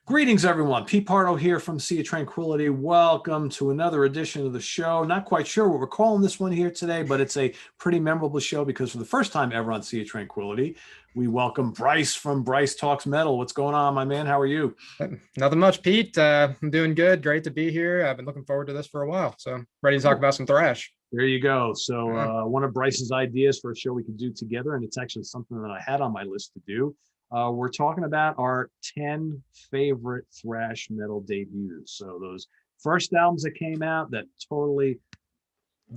Greetings, everyone. Pete Pardo here from Sea of Tranquility. Welcome to another edition of the show. Not quite sure what we're calling this one here today, but it's a pretty memorable show because for the first time ever on Sea of Tranquility, we welcome Bryce from Bryce Talks Metal. What's going on, my man? How are you? Nothing much, Pete. I'm doing good. Great to be here. I've been looking forward to this for a while. So ready to talk about some thrash. There you go. So one of Bryce's ideas for a show we could do together, and it's actually something that I had on my list to do. We're talking about our 10 favorite thrash metal debuts. So those first albums that came out that totally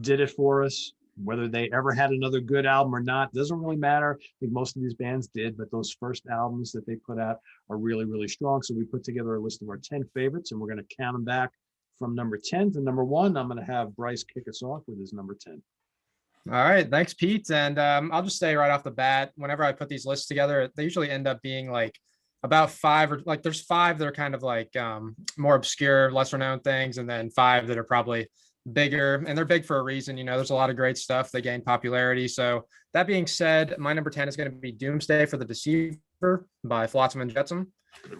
did it for us, whether they ever had another good album or not, doesn't really matter. I think most of these bands did, but those first albums that they put out are really, really strong. So we put together a list of our 10 favorites, and we're going to count them back from number 10 to number 1. I'm going to have Bryce kick us off with his number 10. All right. Thanks, Pete. And I'll just say right off the bat, whenever I put these lists together, they usually end up being like about 5 or like there's 5 that are kind of like more obscure, lesser known things, and then 5 that are probably bigger, and they're big for a reason. You know, there's a lot of great stuff that gained popularity. So that being said, my number 10 is going to be Doomsday for the Deceiver by Flotsam and Jetsam.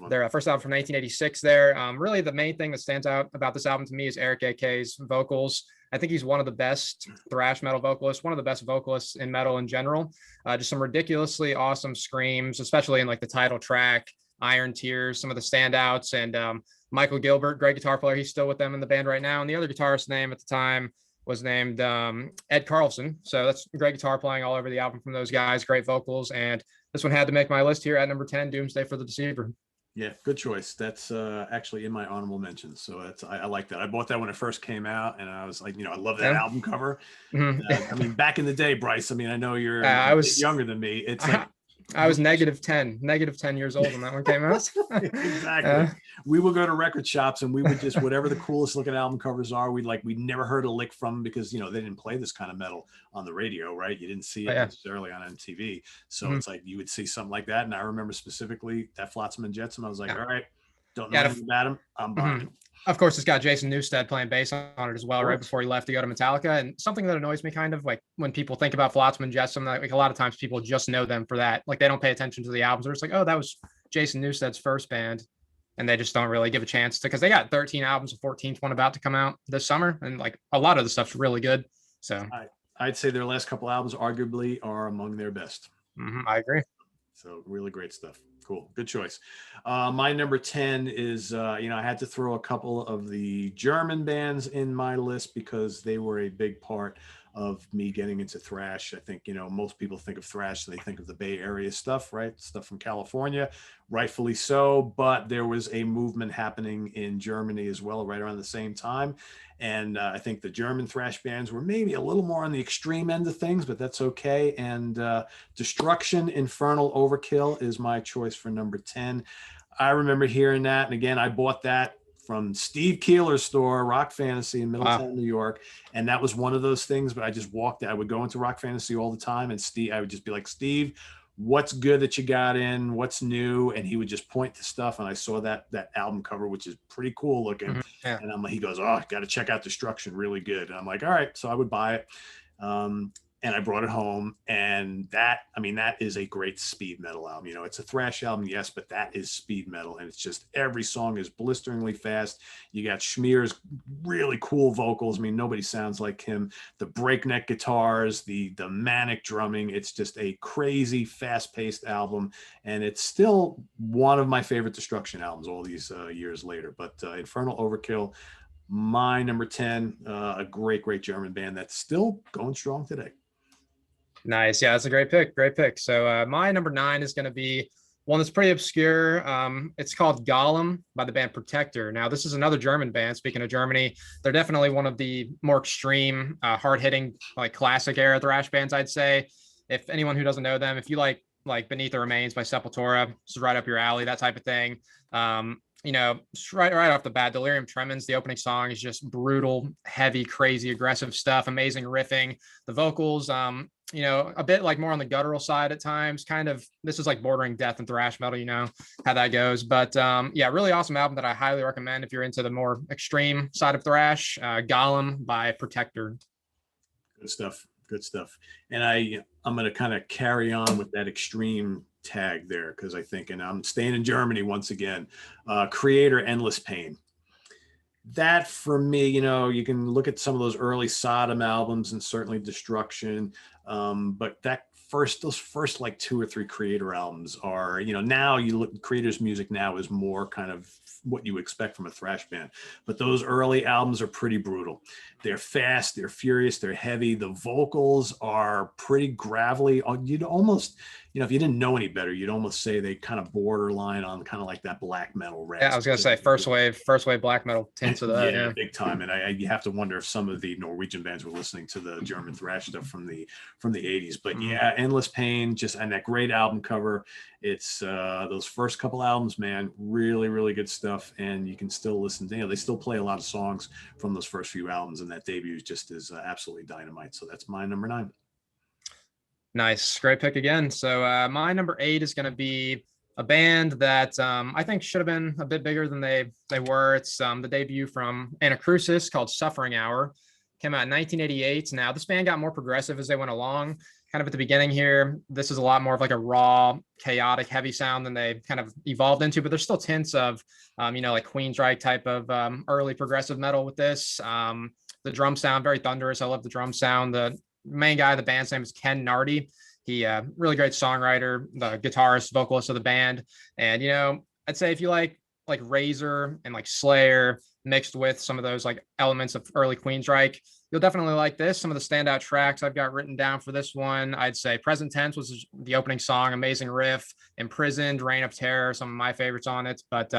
Their first album from 1986 there. Really the main thing that stands out about this album to me is Eric AK's vocals. I think he's one of the best thrash metal vocalists, one of the best vocalists in metal in general. Just some ridiculously awesome screams, especially in like the title track, Iron Tears, some of the standouts. And Michael Gilbert, great guitar player. He's still with them in the band right now. And the other guitarist's name at the time was named Ed Carlson. So that's great guitar playing all over the album from those guys, great vocals. And this one had to make my list here at number 10, Doomsday for the Deceiver. Yeah, good choice. That's actually in my honorable mentions. So I like that. I bought that when it first came out, and I was like, I love that album cover. I mean, back in the day, Bryce, I mean, I know you're a bit younger than me. It's like I was negative 10 years old when that one came out. Exactly. We would go to record shops and we would just, whatever the coolest looking album covers are, we'd never heard a lick from them because, they didn't play this kind of metal on the radio, right? You didn't see it necessarily on MTV. So it's like, you would see something like that. And I remember specifically that Flotsam and Jetsam. I was like, all right, don't know anything about him. I'm buying it. Of course, it's got Jason Newsted playing bass on it as well, right before he left to go to Metallica. And something that annoys me kind of like when people think about Flotsam and Jetsam, like a lot of times people just know them for that. Like they don't pay attention to the albums. They're just like, oh, that was Jason Newsted's first band. And they just don't really give a chance to, because they got 13 albums, a 14th one about to come out this summer. And like a lot of the stuff's really good. So I'd say their last couple albums arguably are among their best. I agree. So really great stuff. Cool. Good choice. My number 10 is, I had to throw a couple of the German bands in my list because they were a big part of me getting into thrash. I think, most people think of thrash, they think of the Bay Area stuff, right? Stuff from California, rightfully so. But there was a movement happening in Germany as well, right around the same time. And I think the German thrash bands were maybe a little more on the extreme end of things, but that's okay. And Destruction, Infernal Overkill is my choice for number 10. I remember hearing that. And again, I bought that from Steve Keeler's store, Rock Fantasy in Middletown, New York. And that was one of those things, but I just walked, I would go into Rock Fantasy all the time. And I would just be like, Steve, what's good that you got in? What's new? And he would just point to stuff. And I saw that album cover, which is pretty cool looking. And I'm like, he goes, oh, got to check out Destruction, really good. And I'm like, all right. So I would buy it. And I brought it home, and that is a great speed metal album. It's a thrash album, yes, but that is speed metal, and it's just every song is blisteringly fast. You got Schmear's really cool vocals. I mean, nobody sounds like him. The breakneck guitars, the manic drumming. It's just a crazy, fast-paced album, and it's still one of my favorite Destruction albums all these years later. But Infernal Overkill, my number 10, a great German band that's still going strong today. Nice. Yeah, that's a great pick. Great pick. So my number 9 is going to be one that's pretty obscure. It's called Golem by the band Protector. Now, this is another German band. Speaking of Germany, they're definitely one of the more extreme, hard-hitting, like classic era thrash bands, I'd say. If anyone who doesn't know them, if you like Beneath the Remains by Sepultura, this is right up your alley, that type of thing. Right off the bat, Delirium Tremens, the opening song is just brutal, heavy, crazy, aggressive stuff, amazing riffing. The vocals, a bit like more on the guttural side at times, kind of, this is like bordering death and thrash metal, how that goes. But really awesome album that I highly recommend if you're into the more extreme side of thrash. Golem by Protector. Good stuff. And I'm going to kind of carry on with that extreme tag there because I think, and I'm staying in Germany once again, Creator, Endless Pain. That for me, you know, you can look at some of those early Sodom albums and certainly Destruction, but those first like 2 or 3 Creator albums are, you know, now you look, Creator's music now is more kind of what you expect from a thrash band, but those early albums are pretty brutal. They're fast, they're furious, they're heavy. The vocals are pretty gravelly. You'd almost, you know, if you didn't know any better, you'd almost say they kind of borderline on kind of like that black metal rasp. Yeah, I was gonna say first wave black metal tints of that. Yeah, big time. And you have to wonder if some of the Norwegian bands were listening to the German thrash stuff from the 80s. But yeah, Endless Pain, just, and that great album cover. It's those first couple albums, man, really, really good stuff. And you can still listen to, you know, they still play a lot of songs from those first few albums, and that debut just is absolutely dynamite. So that's my number 9. Nice, great pick again. So my number 8 is going to be a band that I think should have been a bit bigger than they were. It's the debut from Anacrysis called Suffering Hour. Came out in 1988. Now this band got more progressive as they went along. Kind of at the beginning here, this is a lot more of like a raw, chaotic, heavy sound than they kind of evolved into, but there's still tints of, you know, like Queensryche type of early progressive metal with this. The drum sound, very thunderous. I love the drum sound. The main guy of the band's name is Ken Nardi. He really great songwriter, the guitarist, vocalist of the band. And, you know, I'd say if you like Razor and like Slayer mixed with some of those like elements of early Queensryche, you'll definitely like this. Some of the standout tracks I've got written down for this one, I'd say Present Tense was the opening song, amazing riff. Imprisoned, Reign of Terror, some of my favorites on it, but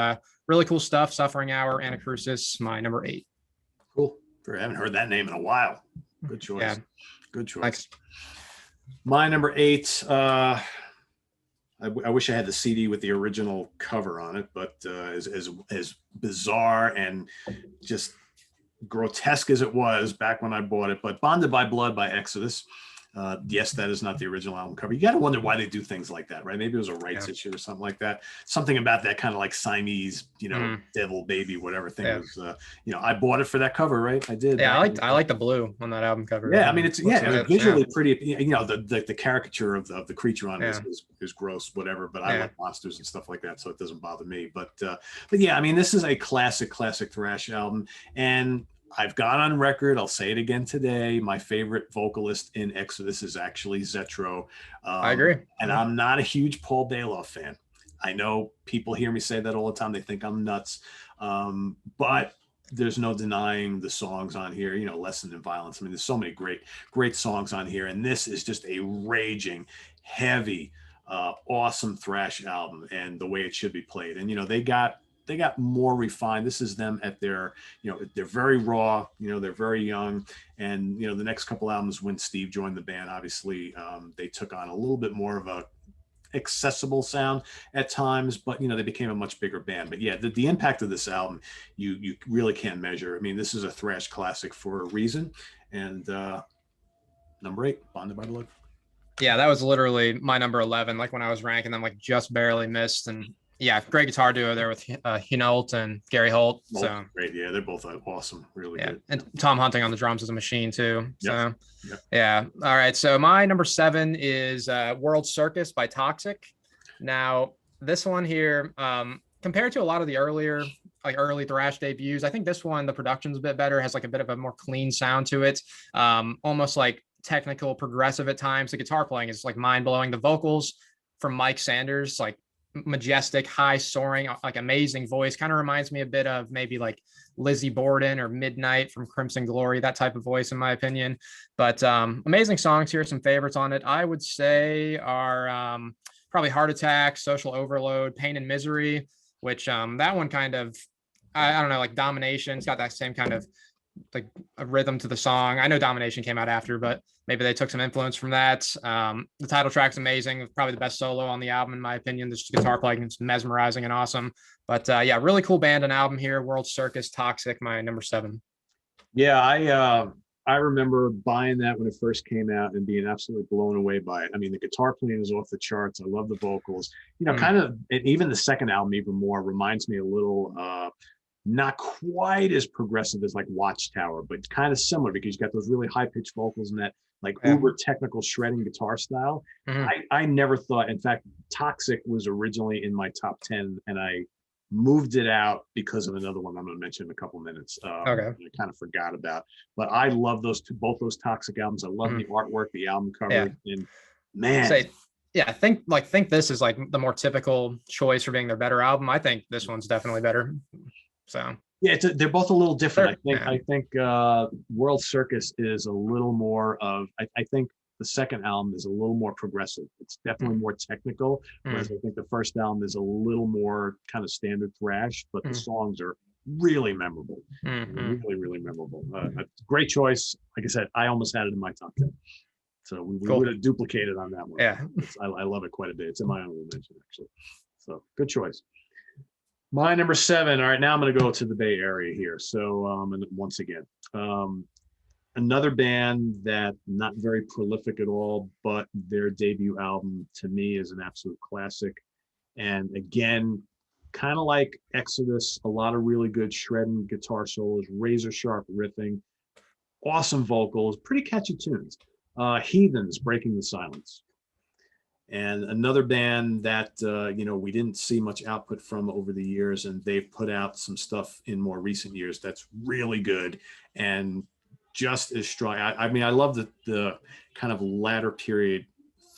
really cool stuff. Suffering Hour, Anacrysis, my number 8. Cool. I haven't heard that name in a while. Good choice. Yeah. Good choice. Thanks. My number 8, I wish I had the CD with the original cover on it, but as bizarre and just grotesque as it was back when I bought it, but Bonded by Blood by Exodus. Yes, that is not the original album cover. You got to wonder why they do things like that, right? Maybe it was a rights issue or something like that. Something about that kind of like Siamese, you know, devil baby, whatever thing was. You know, I bought it for that cover, right? I did. Yeah, I like the blue on that album cover. Yeah, I mean, it's visually pretty. You know, the caricature of the creature on it is gross, whatever. But I like monsters and stuff like that, so it doesn't bother me. But yeah, I mean, this is a classic thrash album, and I've gone on record, I'll say it again today, my favorite vocalist in Exodus is actually Zetro. I agree. And I'm not a huge Paul Baloff fan. I know people hear me say that all the time. They think I'm nuts. But there's no denying the songs on here, you know, Lesson in Violence. I mean, there's so many great songs on here. And this is just a raging, heavy, awesome thrash album, and the way it should be played. And, you know, they got more refined. This is them at their, you know, they're very raw, you know, they're very young. And, you know, the next couple albums when Steve joined the band, obviously they took on a little bit more of a accessible sound at times, but, you know, they became a much bigger band. But yeah, the impact of this album, you really can't measure. I mean, this is a thrash classic for a reason. And number 8, Bonded by Blood. Yeah, that was literally my number 11. Like when I was ranking them, like just barely missed. And yeah, great guitar duo there with Hinault and Gary Holt. So great, yeah, they're both awesome, really good. And Tom Hunting on the drums is a machine too. So yep. Yeah, all right. So my number 7 is World Circus by Toxic. Now this one here, compared to a lot of the early thrash debuts, I think this one the production's a bit better, has like a bit of a more clean sound to it, almost like technical, progressive at times. The guitar playing is like mind blowing. The vocals from Mike Sanders, like majestic, high soaring, like amazing voice, kind of reminds me a bit of maybe like Lizzie Borden or Midnight from Crimson Glory, that type of voice in my opinion. But amazing songs here. Some favorites on it I would say are probably Heart Attack, Social Overload, Pain and Misery, which that one kind of I don't know, like Domination. It's got that same kind of like a rhythm to the song. I know Domination came out after, but maybe they took some influence from that. The title track's amazing, probably the best solo on the album in my opinion. This guitar playing is mesmerizing and awesome. But yeah, really cool band and album here. World Circus, Toxic, my number 7. Yeah, I remember buying that when it first came out and being absolutely blown away by it. I mean, the guitar playing is off the charts. I love the vocals. You know, kind of, and even the second album even more reminds me a little not quite as progressive as like Watchtower, but kind of similar because you got those really high pitched vocals and that like Yeah. uber technical shredding guitar style. I never thought, in fact, Toxic was originally in my top 10 and I moved it out because of another one I'm going to mention in a couple minutes. Okay. I kind of forgot about, but I love both those Toxic albums. I love the artwork, the album cover, and man. Say, yeah, I think this is like the more typical choice for being their better album. I think this one's definitely better. So yeah, they're both a little different. I think World Circus is a little more of. I think the second album is a little more progressive. It's definitely more technical, whereas I think the first album is a little more kind of standard thrash, but the songs are really memorable. Really, really memorable. A great choice. Like I said, I almost had it in my top 10. So we would have duplicated on that one. Yeah. I love it quite a bit. It's in my honorable mention, actually. So good choice. My number 7. All right, now I'm going to go to the Bay Area here. So, and once again, another band that not very prolific at all, but their debut album to me is an absolute classic. And again, kind of like Exodus, a lot of really good shredding guitar solos, razor sharp riffing, awesome vocals, pretty catchy tunes. Heathens, Breaking the Silence. And another band that we didn't see much output from over the years, and they've put out some stuff in more recent years that's really good and just as strong. I mean, I love the kind of latter period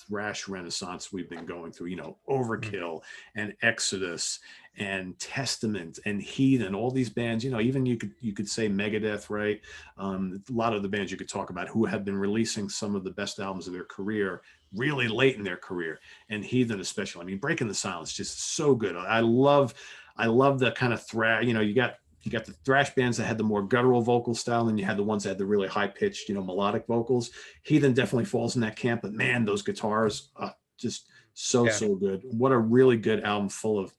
thrash renaissance we've been going through. Overkill and Exodus and Testament and Heathen, all these bands. Even you could say Megadeth, right? A lot of the bands you could talk about who have been releasing some of the best albums of their career really late in their career, and Heathen especially. I mean, Breaking the Silence just so good. I love the kind of thrash. You got the thrash bands that had the more guttural vocal style, and you had the ones that had the really high pitched, melodic vocals. Heathen definitely falls in that camp, but man, those guitars just so good. What a really good album, full of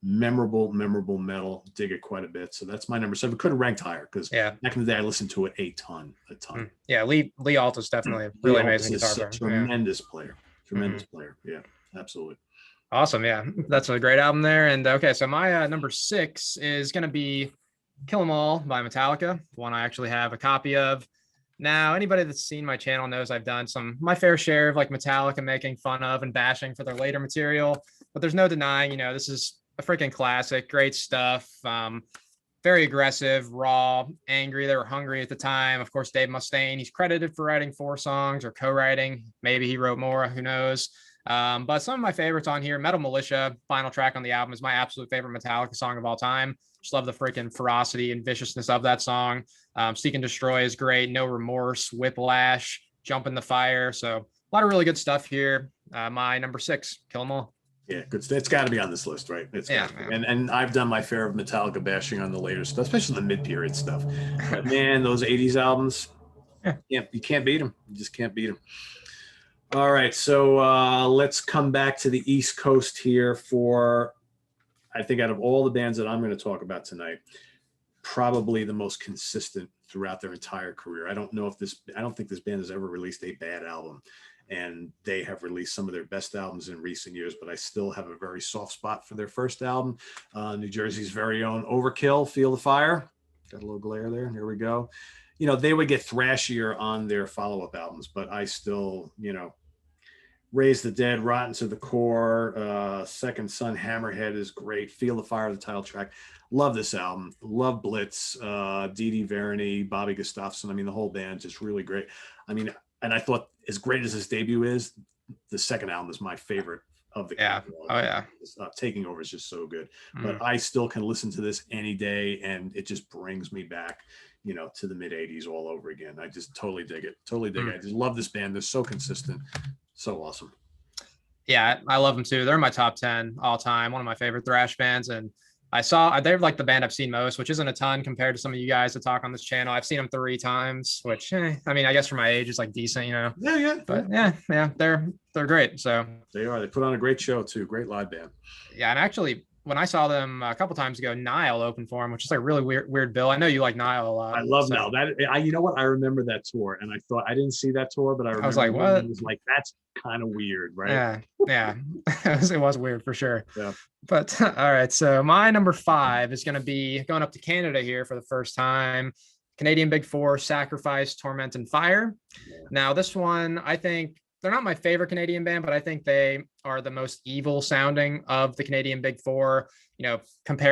memorable metal. Dig it quite a bit. So that's my number 7. Could have ranked higher because back in the day I listened to it a ton. Yeah, Lee Alt is definitely a really amazing guitar player. Tremendous player. Yeah, absolutely. Awesome. Yeah, that's a great album there. And okay, so my number 6 is going to be Kill 'Em All by Metallica, one I actually have a copy of. Now, anybody that's seen my channel knows I've done my fair share of like Metallica making fun of and bashing for their later material, but there's no denying, this is a freaking classic. Great stuff. Very aggressive, raw, angry. They were hungry at the time. Of course, Dave Mustaine, he's credited for writing 4 songs or co-writing. Maybe he wrote more, who knows. But some of my favorites on here, Metal Militia, final track on the album, is my absolute favorite Metallica song of all time. Just love the freaking ferocity and viciousness of that song. Seek and Destroy is great. No Remorse, Whiplash, Jump in the Fire. So a lot of really good stuff here. My number 6, Kill 'Em All. Yeah, good. It's got to be on this list, right? And I've done my fair of Metallica bashing on the later stuff, especially the mid-period stuff. But man, those 80s albums, you can't beat them. You just can't beat them. All right, so let's come back to the East Coast here for, I think, out of all the bands that I'm going to talk about tonight, probably the most consistent throughout their entire career. I don't think this band has ever released a bad album. And they have released some of their best albums in recent years, but I still have a very soft spot for their first album, New Jersey's very own Overkill, Feel the Fire. Got a little glare there. Here we go. They would get thrashier on their follow-up albums, but I still, Raise the Dead, Rotten to the Core, Second Son, Hammerhead is great. Feel the Fire, the title track. Love this album. Love Blitz, Dee Dee Verity, Bobby Gustafson. I mean, the whole band just really great. I mean, and I thought, as great as his debut is, the second album is my favorite of the catalog. Oh yeah. Taking Over is just so good. But I still can listen to this any day, and it just brings me back, to the mid 80s all over again. I just totally dig it. I just love this band. They're so consistent, so awesome. Yeah, I love them too. They're in my top 10 all time. One of my favorite thrash bands, and they're like the band I've seen most, which isn't a ton compared to some of you guys that talk on this channel. I've seen them 3 times, which I mean, I guess for my age is like decent, But they're great. So they are. They put on a great show too. Great live band. Yeah, and actually, when I saw them a couple times ago, Nile opened for them, which is like a really weird bill. I know you like Nile a lot. I love Nile. You know what? I remember that tour, and I thought I didn't see that tour, but I was like, what? It was like, that's kind of weird, right? Yeah, it was weird for sure. Yeah. But all right, so my number 5 is going to be going up to Canada here for the first time. Canadian Big Four, Sacrifice, Torment, and Fire. Now, this one, I think they're not my favorite Canadian band, but I think they are the most evil sounding of the Canadian Big Four. You know,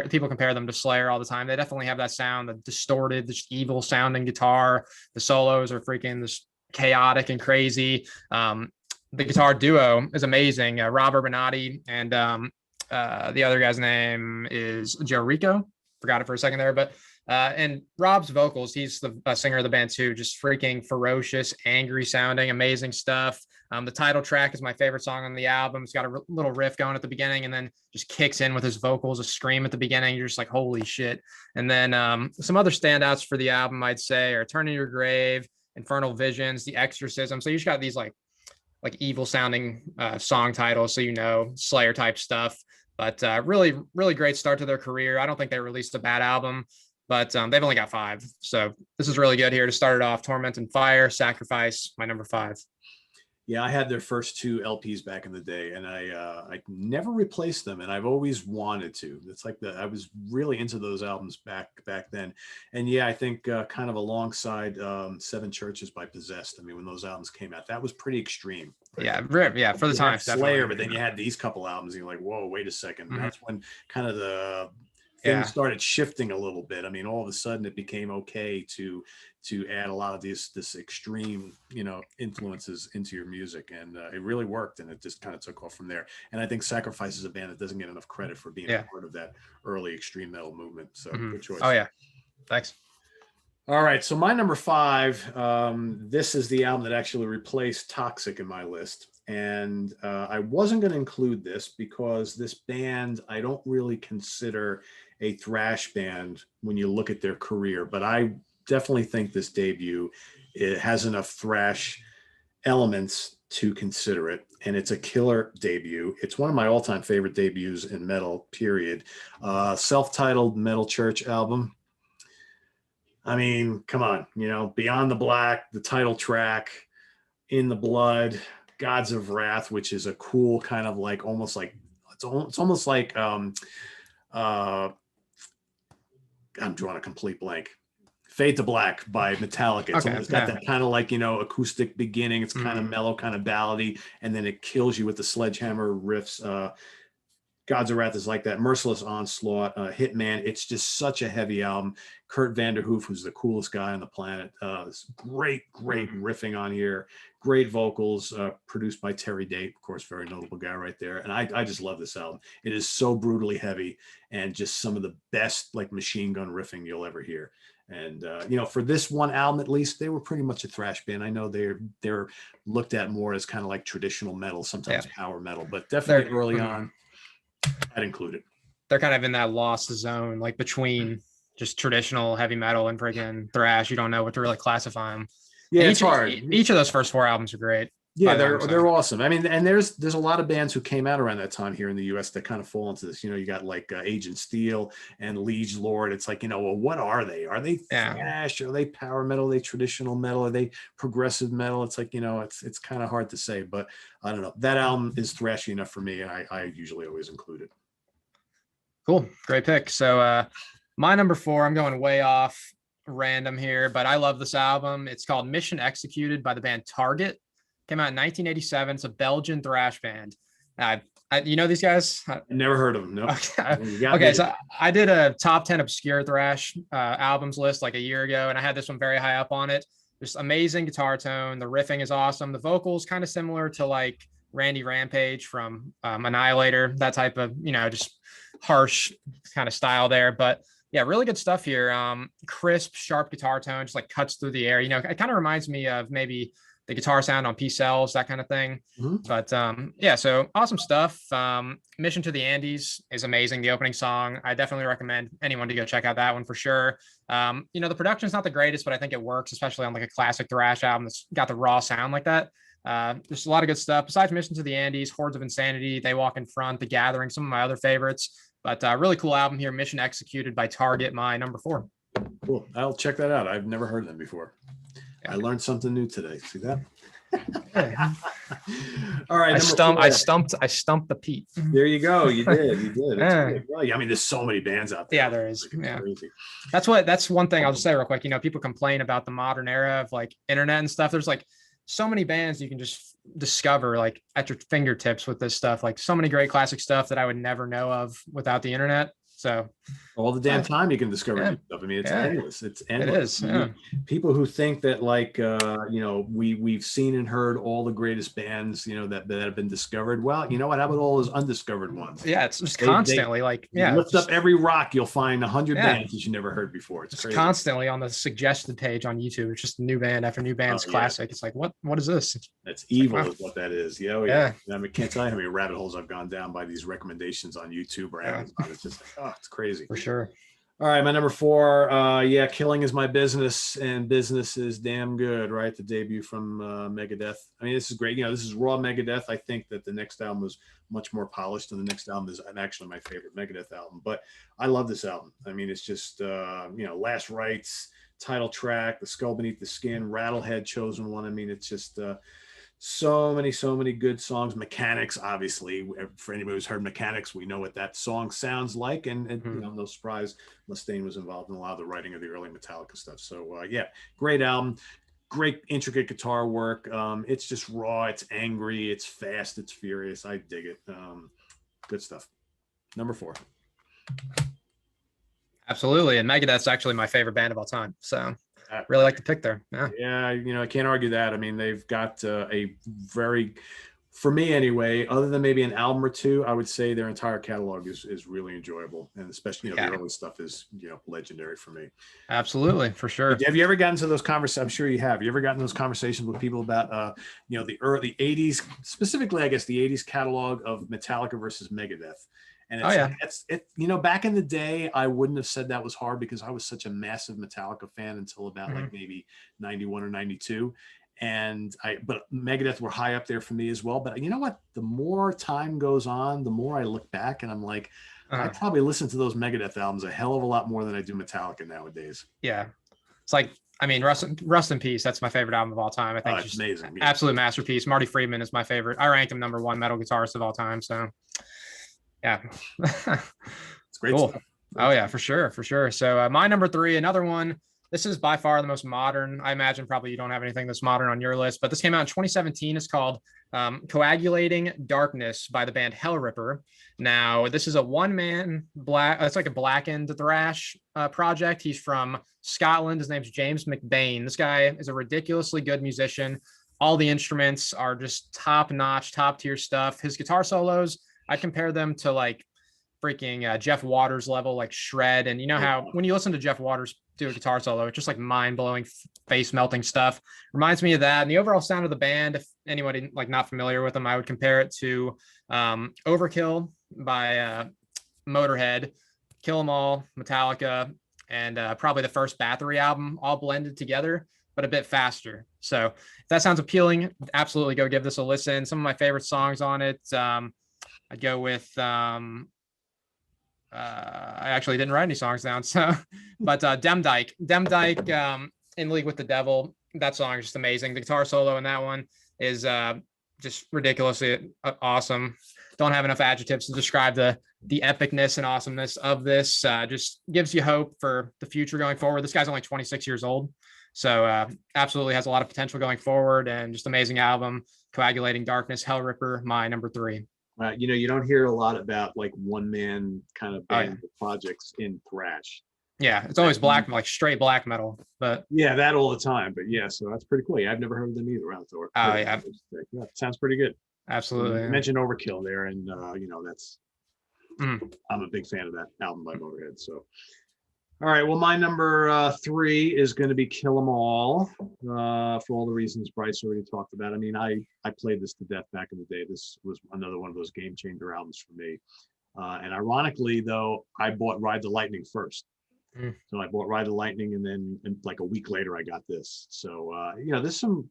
people compare them to Slayer all the time. They definitely have that sound, the distorted, just evil sounding guitar. The solos are freaking this chaotic and crazy. The guitar duo is amazing. Rob Urbanati and the other guy's name is Joe Rico. Forgot it for a second there, but and Rob's vocals, he's the singer of the band too, just freaking ferocious, angry sounding, amazing stuff. The title track is my favorite song on the album. It's got a little riff going at the beginning and then just kicks in with his vocals, a scream at the beginning. You're just like, holy shit. And then some other standouts for the album, I'd say, are Turn in Your Grave, Infernal Visions, The Exorcism. So you just got these like evil sounding song titles, so you know, Slayer type stuff. But really, really great start to their career. I don't think they released a bad album, but they've only got 5. So this is really good here to start it off. Torment and Fire, Sacrifice, my number 5. Yeah, I had their first 2 LPs back in the day, and I never replaced them, and I've always wanted to. It's like I was really into those albums back then, and yeah, I think kind of alongside Seven Churches by Possessed. I mean, when those albums came out, that was pretty extreme. Right? Yeah, for the time. Slayer, but then you had these couple albums, and you're like, whoa, wait a second. Mm-hmm. That's when kind of the things started shifting a little bit. I mean, all of a sudden it became okay to add a lot of this extreme, you know, influences into your music, and it really worked, and it just kind of took off from there. And I think Sacrifice is a band that doesn't get enough credit for being a part of that early extreme metal movement. So good choice. Oh yeah, thanks. All right, so my number 5, this is the album that actually replaced Toxic in my list. And I wasn't going to include this because this band I don't really consider a thrash band when you look at their career, but I definitely think this debut, it has enough thrash elements to consider it, and it's a killer debut. It's one of my all-time favorite debuts in metal, period. Self-titled Metal Church album. I mean, come on, you know, Beyond the Black, the title track, In the Blood, Gods of Wrath, which is a cool kind of like almost like it's almost like I'm drawing a complete blank. Fade to Black by Metallica. It's got that kind of like, you know, acoustic beginning. It's kind of mellow, kind of ballady, and then it kills you with the sledgehammer riffs. Gods of Wrath is like that. Merciless Onslaught, Hitman. It's just such a heavy album. Kurt Vanderhoof, who's the coolest guy on the planet. Great riffing on here. Great vocals, produced by Terry Date, of course, very notable guy right there. And I just love this album. It is so brutally heavy and just some of the best like machine gun riffing you'll ever hear. And, you know, for this one album, at least, they were pretty much a thrash band. I know they're looked at more as kind of like traditional metal, sometimes power metal, but definitely early on, I'd include it. They're kind of in that lost zone, like between just traditional heavy metal and freaking thrash. You don't know what to really classify them. Yeah, it's hard. Each of those first 4 albums are great. Yeah, they're awesome. I mean, and there's a lot of bands who came out around that time here in the U.S. that kind of fall into this. You know, you got like Agent Steel and Liege Lord. It's like, you know, well, what are they? Are they thrash? Are they power metal? Are they traditional metal? Are they progressive metal? It's like, you know, it's kind of hard to say, but I don't know. That album is thrashy enough for me, and I usually always include it. Cool, great pick. So my number 4, I'm going way off random here, but I love this album. It's called Mission Executed by the band Target. Came out in 1987. It's a Belgian thrash band. You know these guys? Never heard of them. No. Okay, so I did a top 10 obscure thrash albums list like a year ago, and I had this one very high up on it. Just amazing guitar tone. The riffing is awesome. The vocals kind of similar to like Randy Rampage from Annihilator, that type of, you know, just harsh kind of style there. But yeah, really good stuff here. Crisp, sharp guitar tone, just like cuts through the air. You know, it kind of reminds me of maybe the guitar sound on P-Cells, that kind of thing. But yeah, so awesome stuff. Mission to the Andes is amazing. The opening song, I definitely recommend anyone to go check out that one for sure. You know, the production's not the greatest, but I think it works, especially on like a classic thrash album that's got the raw sound like that. There's a lot of good stuff. Besides Mission to the Andes, Hordes of Insanity, They Walk in Front, The Gathering, some of my other favorites. But really cool album here, Mission Executed by Target, my number 4. Cool. I'll check that out. I've never heard of them before. I learned something new today. See that? Yeah. All right, I number four. stumped the Pete. There you go. You did. That's Yeah. good. Well, yeah, I mean, there's so many bands out there. Yeah, there is. It's Yeah. crazy. That's one thing I'll just say real quick. People complain about the modern era of like internet and stuff. There's like so many bands you can just discover like at your fingertips with this stuff. Like so many great classic stuff that I would never know of without the internet. So All the damn time you can discover yeah. new stuff. I mean, it's Yeah. endless. It's endless. It is. Yeah. People who think that like we've seen and heard all the greatest bands, that have been discovered. Well, you know what? How about all those undiscovered ones? Yeah, it's just constantly like lift up every rock, you'll find 100 bands that you never heard before. It's crazy. Constantly on the suggested page on YouTube. It's just new band after new band's classic. It's like what is this? That's evil, is what that is. Yeah. I mean, can't tell you how many rabbit holes I've gone down by these recommendations on YouTube or Amazon. It's just like, it's crazy. For sure. All right, my number 4, Killing Is My Business, and Business Is Damn Good, right? The debut from Megadeth. I mean, this is great. This is raw Megadeth. I think that the next album was much more polished, and the next album is actually my favorite Megadeth album. But I love this album. I mean, it's just, Last Rites, title track, The Skull Beneath the Skin, Rattlehead, Chosen One. I mean, it's just... so many good songs. Mechanics, obviously, for anybody who's heard Mechanics, we know what that song sounds like, and no surprise, Mustaine was involved in a lot of the writing of the early Metallica stuff. So great album, great intricate guitar work. It's just raw, it's angry, it's fast, it's furious. I dig it. Good stuff. Number 4. Absolutely, and Megadeth's actually my favorite band of all time. So really like the pick there. Yeah, I can't argue that. I mean, they've got a very, for me anyway, other than maybe an album or two, I would say their entire catalog is really enjoyable, and especially the early stuff is legendary for me. Absolutely, for sure. Have you ever gotten to those conversations? I'm sure you have. You ever gotten those conversations with people about the early '80s, specifically, I guess the '80s catalog of Metallica versus Megadeth? And back in the day, I wouldn't have said that was hard because I was such a massive Metallica fan until about like maybe 91 or 92. But Megadeth were high up there for me as well. But you know what? The more time goes on, the more I look back and I'm like, I probably listen to those Megadeth albums a hell of a lot more than I do Metallica nowadays. Yeah. It's like, I mean, Rust in Peace. That's my favorite album of all time. I think it's amazing. Yeah. Absolute masterpiece. Marty Friedman is my favorite. I ranked him number 1 metal guitarist of all time. So yeah. It's great cool. stuff. Oh yeah, for sure. So my number 3, another one. This is by far the most modern. I imagine probably you don't have anything that's modern on your list, but this came out in 2017. It's called Coagulating Darkness by the band Hellripper. Now, this is a one-man it's like a blackened thrash project. He's from Scotland. His name's James McBain. This guy is a ridiculously good musician. All the instruments are just top-notch, top-tier stuff. His guitar solos, I compare them to like freaking Jeff Waters level, like shred. And you know how when you listen to Jeff Waters do a guitar solo, it's just like mind-blowing, face-melting stuff. Reminds me of that. And the overall sound of the band, if anybody like not familiar with them, I would compare it to Overkill by Motorhead, Kill 'Em All, Metallica, and probably the first Bathory album, all blended together, but a bit faster. So if that sounds appealing, absolutely go give this a listen. Some of my favorite songs on it, I'd go with I actually didn't write any songs down, so but Demdike In League with the Devil, that song is just amazing. The guitar solo in that one is just ridiculously awesome. Don't have enough adjectives to describe the epicness and awesomeness of this. Just gives you hope for the future going forward. This guy's only 26 years old, so absolutely has a lot of potential going forward, and just amazing album. Coagulating Darkness, Hellripper, my number 3. You don't hear a lot about like one man kind of band projects in thrash. Yeah, it's always black, like straight black metal. But yeah, that all the time. But yeah, so that's pretty cool. Yeah, I've never heard of them either. Yeah, sounds pretty good. Absolutely. You mentioned Overkill there, and that's I'm a big fan of that album by Motorhead. So all right, well, my number 3 is going to be Kill 'Em All, for all the reasons Bryce already talked about. I mean, I played this to death back in the day. This was another one of those game changer albums for me. And ironically, though, I bought Ride the Lightning first. So I bought Ride the Lightning, and then like a week later, I got this. So, there's a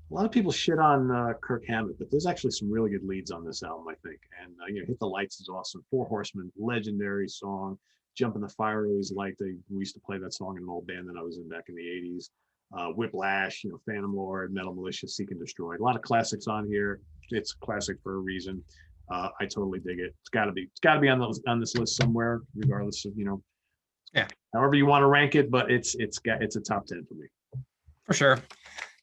lot of people shit on Kirk Hammett, but there's actually some really good leads on this album, I think. And, Hit the Lights is awesome. Four Horsemen, legendary song. Jump in the Fire, always liked. We used to play that song in an old band that I was in back in the 80s. Whiplash, Phantom Lord, Metal Militia, Seek and Destroy. A lot of classics on here. It's classic for a reason. I totally dig it. It's got to be on this list somewhere, regardless of Yeah, however you want to rank it. But it's a top 10 for me. for sure.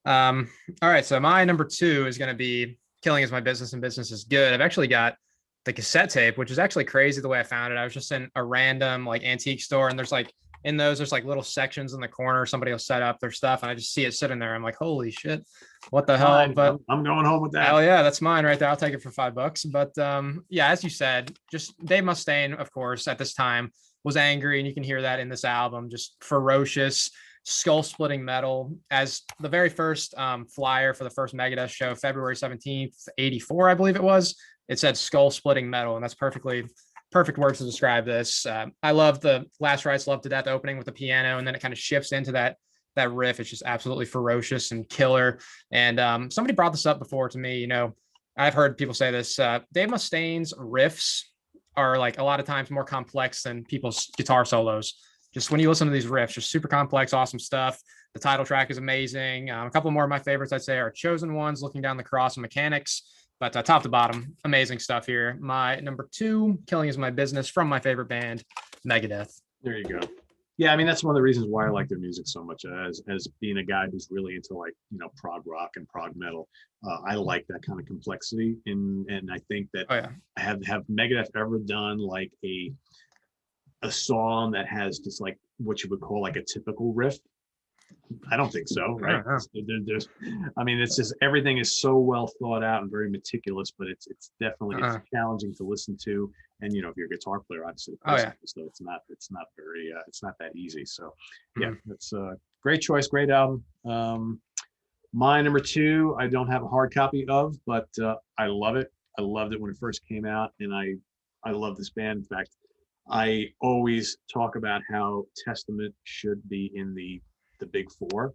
All right, so my number 2 is going to be Killing Is My Business and Business Is Good. I've actually got the cassette tape, which is actually crazy the way I found it. I was just in a random like antique store, and there's like little sections in the corner. Somebody will set up their stuff, and I just see it sitting there. I'm like, holy shit, what the hell? But I'm going home with that. Hell yeah, that's mine right there. I'll take it for $5. But yeah, as you said, just Dave Mustaine, of course, at this time was angry, and you can hear that in this album. Just ferocious, skull-splitting metal. As the very first flyer for the first Megadeth show, February 17th, 84, I believe it was, it said skull-splitting metal, and that's perfect words to describe this. I love the Last Rites Love to Death opening with the piano, and then it kind of shifts into that riff. It's just absolutely ferocious and killer. And somebody brought this up before to me. I've heard people say this. Dave Mustaine's riffs are like a lot of times more complex than people's guitar solos. Just when you listen to these riffs, just super complex, awesome stuff. The title track is amazing. A couple more of my favorites, I'd say, are Chosen Ones, Looking Down the Cross, and Mechanics. But top to bottom, amazing stuff here. My number 2, Killing Is My Business, from my favorite band, Megadeth. There you go. Yeah, I mean, that's one of the reasons why I like their music so much. As being a guy who's really into prog rock and prog metal, I like that kind of complexity. And I think that have Megadeth ever done like a song that has just like what you would call like a typical riff? I don't think so, right? It's just everything is so well thought out and very meticulous, but it's definitely it's challenging to listen to. And if you're a guitar player, obviously, so it's not that easy. So yeah, that's a great choice, great album. My number 2, I don't have a hard copy of, but I love it. I loved it when it first came out, and I love this band. In fact, I always talk about how Testament should be in the big 4,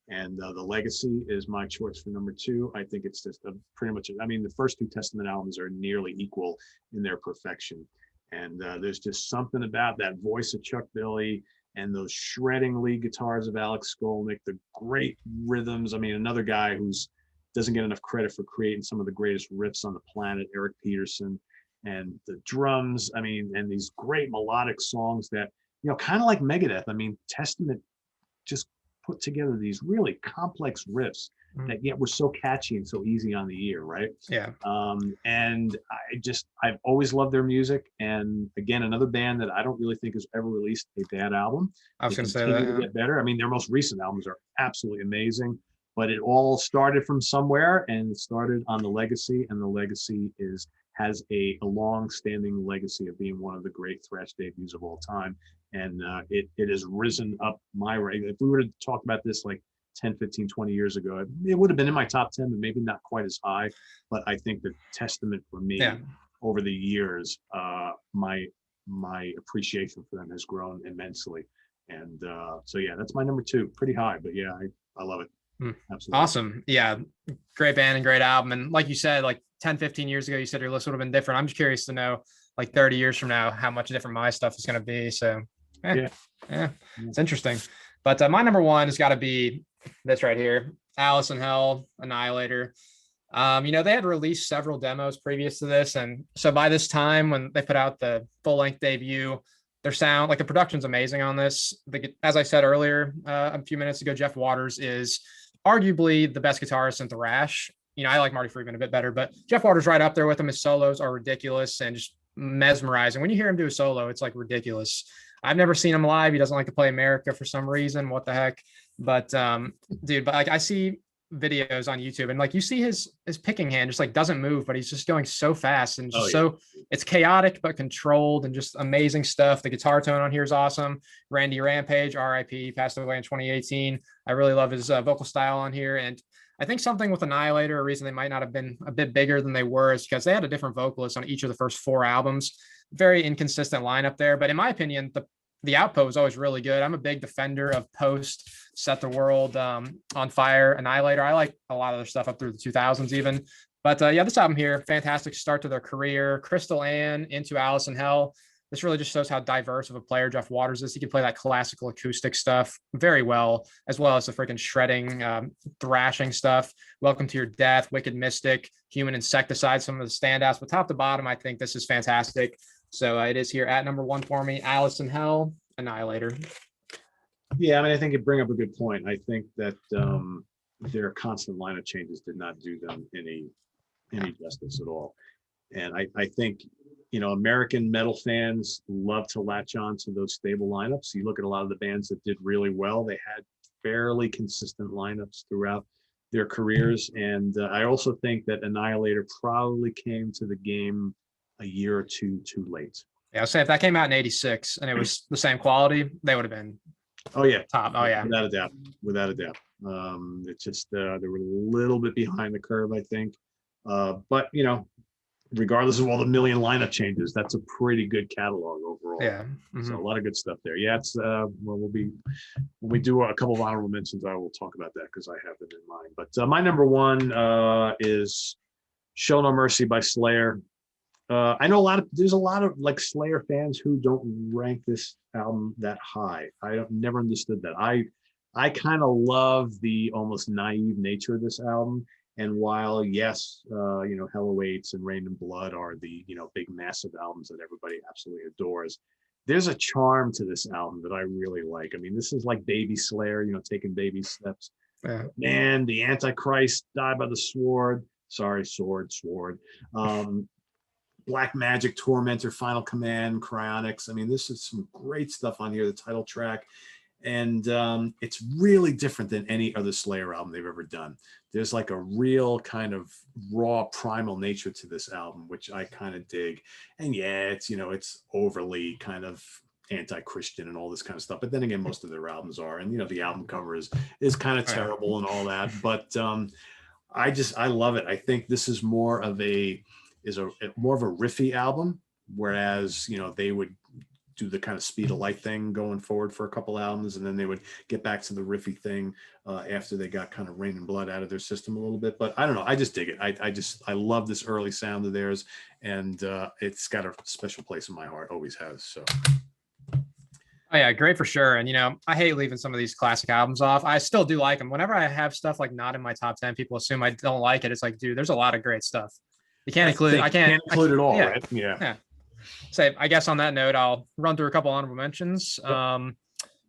and the Legacy is my choice for number 2. I think it's just pretty much, the first 2 Testament albums are nearly equal in their perfection, and there's just something about that voice of Chuck Billy and those shredding lead guitars of Alex Skolnick, the great rhythms. Another guy who's doesn't get enough credit for creating some of the greatest riffs on the planet, Eric Peterson, and the drums, and these great melodic songs that, kind of like Megadeth. Testament just put together these really complex riffs that yet were so catchy and so easy on the ear, right? Yeah. And I've always loved their music. And again, another band that I don't really think has ever released a bad album. I was going to say that. To get better. Their most recent albums are absolutely amazing, but it all started from somewhere, and it started on the Legacy, and the Legacy has a long-standing legacy of being one of the great thrash debuts of all time. And it has risen up my rank. If we were to talk about this like 10, 15, 20 years ago, it would have been in my top 10, but maybe not quite as high. But I think the Testament for me over the years, my appreciation for them has grown immensely. And so, yeah, that's my number 2. Pretty high, but yeah, I love it. Absolutely. Awesome. Yeah. Great band and great album. And like you said, like 10, 15 years ago, you said your list would have been different. I'm just curious to know, like 30 years from now, how much different my stuff is going to be. So it's interesting. But my number 1 has got to be this right here, Alice in Hell, Annihilator. They had released several demos previous to this. And so by this time, when they put out the full-length debut, their sound, like the production's amazing on this. As I said earlier, a few minutes ago, Jeff Waters is arguably the best guitarist in thrash. I like Marty Friedman a bit better, but Jeff Waters right up there with him. His solos are ridiculous and just mesmerizing. When you hear him do a solo, it's like ridiculous. I've never seen him live. He doesn't like to play America for some reason. What the heck? But dude, but like I see videos on YouTube, and like you see his picking hand just like doesn't move, but he's just going so fast and just so it's chaotic but controlled and just amazing stuff. The guitar tone on here is awesome. Randy Rampage, RIP, passed away in 2018. I really love his vocal style on here, and I think something with Annihilator, a reason they might not have been a bit bigger than they were, is because they had a different vocalist on each of the first 4 albums. Very inconsistent lineup there, but in my opinion, the output was always really good. I'm a big defender of Post, Set the World on Fire, Annihilator. I like a lot of their stuff up through the 2000s even. But yeah, this album here, fantastic start to their career. Crystal Ann into Alice in Hell. This really just shows how diverse of a player Jeff Waters is. He can play that classical acoustic stuff very well, as well as the freaking shredding, thrashing stuff. Welcome to Your Death, Wicked Mystic, Human Insecticide, some of the standouts. But top to bottom, I think this is fantastic. So it is here at number 1 for me. Alice in Hell, Annihilator. Yeah, I mean, I think you bring up a good point. I think that their constant lineup changes did not do them any justice at all. And I think, American metal fans love to latch on to those stable lineups. You look at a lot of the bands that did really well, they had fairly consistent lineups throughout their careers. And I also think that Annihilator probably came to the game a year or two too late. Yeah, I'll say if that came out in 86 and it was the same quality, they would have been top. Oh yeah. Without a doubt. It's just they were a little bit behind the curve, I think. But regardless of all the million lineup changes, that's a pretty good catalog overall. Yeah. Mm-hmm. So a lot of good stuff there. Yeah, it's when we do a couple of honorable mentions, I will talk about that because I have them in mind. But my number 1 is Show No Mercy by Slayer. I know there's a lot of like Slayer fans who don't rank this album that high. I never understood that. I kind of love the almost naive nature of this album. And while, yes, Hell Awaits and Rain and Blood are the, big massive albums that everybody absolutely adores, there's a charm to this album that I really like. I mean, this is like Baby Slayer, taking baby steps. Yeah. Man, the Antichrist, Die by the Sword. Sorry, sword. Black Magic, Tormentor, Final Command, Cryonics. I mean, this is some great stuff on here, the title track. And it's really different than any other Slayer album they've ever done. There's like a real kind of raw primal nature to this album, which I kind of dig. And yeah, it's overly kind of anti-Christian and all this kind of stuff. But then again, most of their albums are, and the album cover is kind of terrible and all that. But I love it. I think this is more of a riffy album, whereas they would do the kind of speed of light thing going forward for a couple albums, and then they would get back to the riffy thing after they got kind of Rain and Blood out of their system a little bit. But I don't know, I just dig it. I love this early sound of theirs, and it's got a special place in my heart, always has. So oh yeah, great for sure. And I hate leaving some of these classic albums off. I still do like them. Whenever I have stuff like not in my top 10, people assume I don't like it. It's like, dude, there's a lot of great stuff. You can't include. I can't include it all, yeah, right? Yeah. So I guess on that note, I'll run through a couple honorable mentions.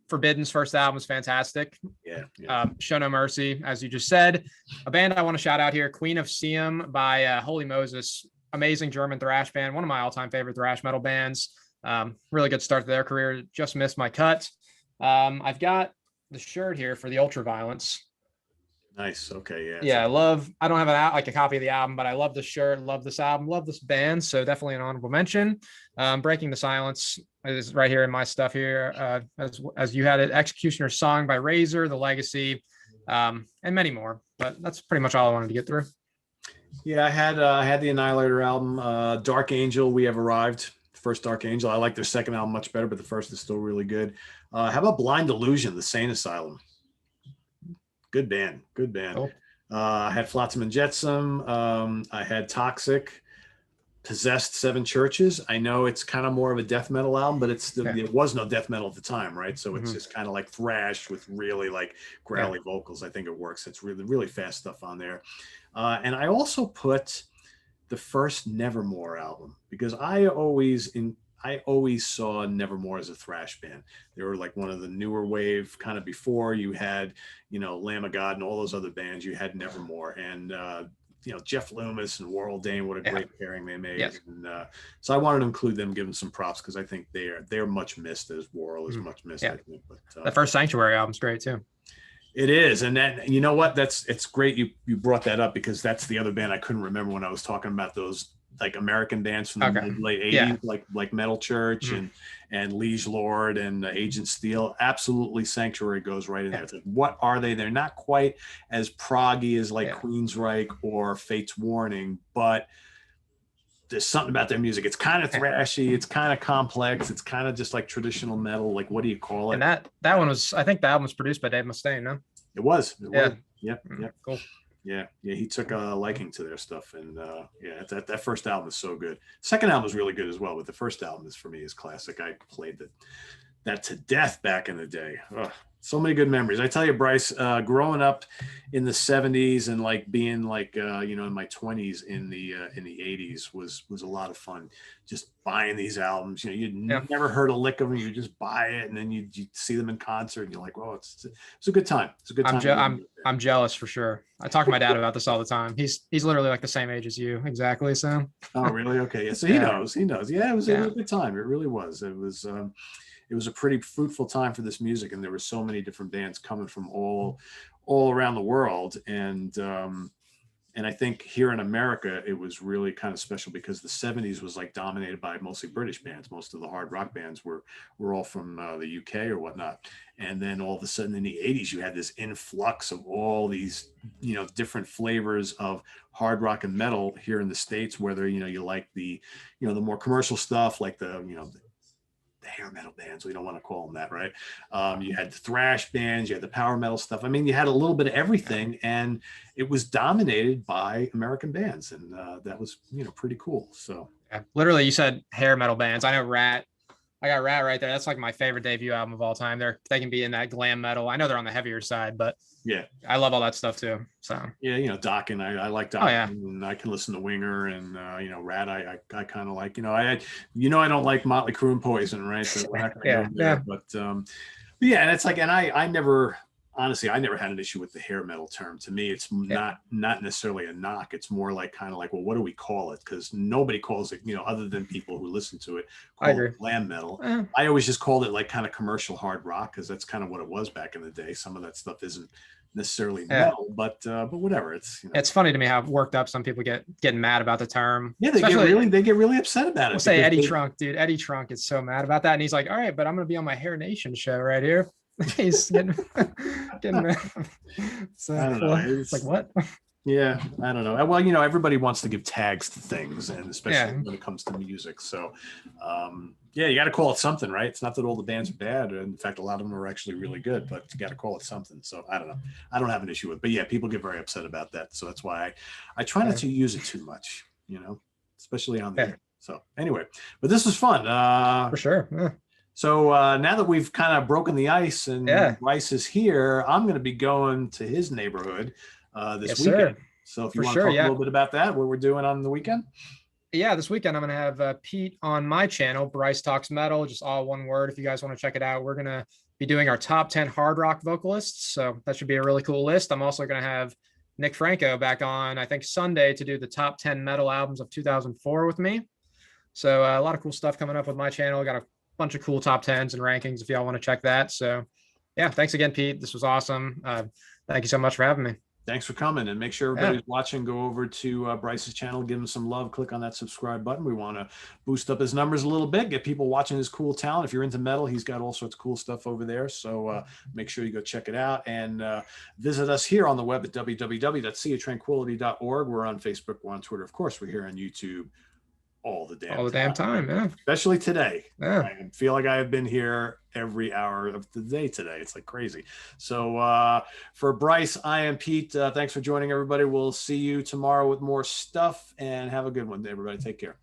Forbidden's first album is fantastic. Yeah. Show No Mercy, as you just said. A band I want to shout out here, Queen of Siam by Holy Moses. Amazing German thrash band. One of my all-time favorite thrash metal bands. Really good start to their career. Just missed my cut. I've got the shirt here for the Ultraviolence. Nice. Okay. Yeah. I don't have a copy of the album, but I love the shirt, love this album, love this band. So definitely an honorable mention. Breaking the Silence is right here in my stuff here. As you had it, Executioner's Song by Razor, The Legacy, and many more, but that's pretty much all I wanted to get through. Yeah. I had the Annihilator album, Dark Angel, We Have Arrived. First Dark Angel. I like their second album much better, but the first is still really good. How about Blind Illusion, The Sane Asylum? Good band. Cool. I had Flotsam and Jetsam. I had Toxic, Possessed, Seven Churches. I know it's kind of more of a death metal album, but it was no death metal at the time, right? So it's just kind of like thrash with really like growly vocals. I think it works. It's really, really fast stuff on there. And I also put the first Nevermore album because I always saw Nevermore as a thrash band. They were like one of the newer wave kind of before you had, Lamb of God and all those other bands. You had Nevermore and, Jeff Loomis and Warhol Dane, what a great pairing they made. Yes. And so I wanted to include them, give them some props because I think they're much missed as Warhol is much missed. Yeah. I think. But, the first Sanctuary album's great too. It is. And that, you know what, it's great you brought that up because that's the other band I couldn't remember when I was talking about those like American bands from the late 80s, like Metal Church and Liege Lord and Agent Steel. Absolutely, Sanctuary goes right in there. It's like, what are they? They're not quite as proggy as like Queensryche or Fate's Warning, but there's something about their music. It's kind of thrashy. It's kind of complex. It's kind of just like traditional metal. Like, what do you call it? And that one was, I think the album was produced by Dave Mustaine, no? It was. Yeah. Cool. Yeah, he took a liking to their stuff, and yeah, that first album is so good. Second album is really good as well, but the first album is for me is classic. I played that to death back in the day. Ugh, so many good memories. I tell you, Bryce, growing up in the '70s and like being like in my 20s in the '80s was a lot of fun. Just buying these albums, you'd Yeah. never heard a lick of them. You just buy it, and then you'd see them in concert, and you're like, "Whoa, it's a good time. It's a good time." I'm jealous for sure. I talk to my dad about this all the time. He's literally like the same age as you, exactly. So. Oh, really? Okay. Yeah. So he Yeah. knows. He knows. Yeah, it was Yeah. a good time. It really was. It was a pretty fruitful time for this music, and there were so many different bands coming from all around the world, and I think here in America it was really kind of special because the '70s was like dominated by mostly British bands. Most of the hard rock bands were all from the UK or whatnot, and then all of a sudden in the '80s you had this influx of all these different flavors of hard rock and metal here in the States, whether you like the the more commercial stuff like the hair metal bands. We don't want to call them that, right? You had the thrash bands, you had the power metal stuff. I mean, you had a little bit of everything, and it was dominated by American bands, and that was pretty cool. So Yeah. Literally, you said hair metal bands. I know Rat. I got Rat right there. That's like my favorite debut album of all time. They can be in that glam metal. I know they're on the heavier side, but yeah, I love all that stuff too. So yeah, Dokken. I like Dokken, oh yeah, and I can listen to Winger, and Rat. I kind of like. I don't like Motley Crue and Poison, right? So we're not gonna go there, but yeah, and it's like, and I never. Honestly, I never had an issue with the hair metal term. To me, it's not necessarily a knock. It's more like kind of like, well, what do we call it? Because nobody calls it, other than people who listen to it, call it glam metal. I always just called it like kind of commercial hard rock because that's kind of what it was back in the day. Some of that stuff isn't necessarily metal, but whatever. It's funny to me how worked up some people getting mad about the term. Yeah, they get really upset about it. We'll say Eddie Trunk, dude. Eddie Trunk is so mad about that, and he's like, "All right, but I'm gonna be on my Hair Nation show right here." He's getting mad. So I don't know. It's like what? Yeah, I don't know. Well, everybody wants to give tags to things, and especially when it comes to music. So, yeah, you got to call it something, right? It's not that all the bands are bad. In fact, a lot of them are actually really good, but you got to call it something. So I don't know. I don't have an issue with it. But yeah, people get very upset about that. So that's why I try not to use it too much, especially on the air. So anyway, but this was fun. For sure. Yeah. So now that we've kind of broken the ice and Bryce is here, I'm going to be going to his neighborhood this weekend. Sir. So if you want to talk a little bit about that, what we're doing on the weekend. Yeah, this weekend I'm going to have Pete on my channel, Bryce Talks Metal, just all one word. If you guys want to check it out, we're going to be doing our top 10 hard rock vocalists. So that should be a really cool list. I'm also going to have Nick Franco back on, I think, Sunday to do the top 10 metal albums of 2004 with me. So a lot of cool stuff coming up with my channel. Got a bunch of cool top 10s and rankings if y'all want to check that. So yeah, thanks again, Pete. This was awesome. Thank you so much for having me. Thanks for coming, and make sure everybody's watching. Go over to Bryce's channel, give him some love, click on that subscribe button. We want to boost up his numbers a little bit, get people watching his cool talent. If you're into metal, he's got all sorts of cool stuff over there. So make sure you go check it out, and visit us here on the web at www.seatranquility.org. We're on Facebook, we're on Twitter, of course, we're here on YouTube all the damn time. Yeah, especially today. I feel like I have been here every hour of the day today. It's like crazy. So for Bryce, I am Pete. Thanks for joining, everybody. We'll see you tomorrow with more stuff, and have a good one, everybody. Take care.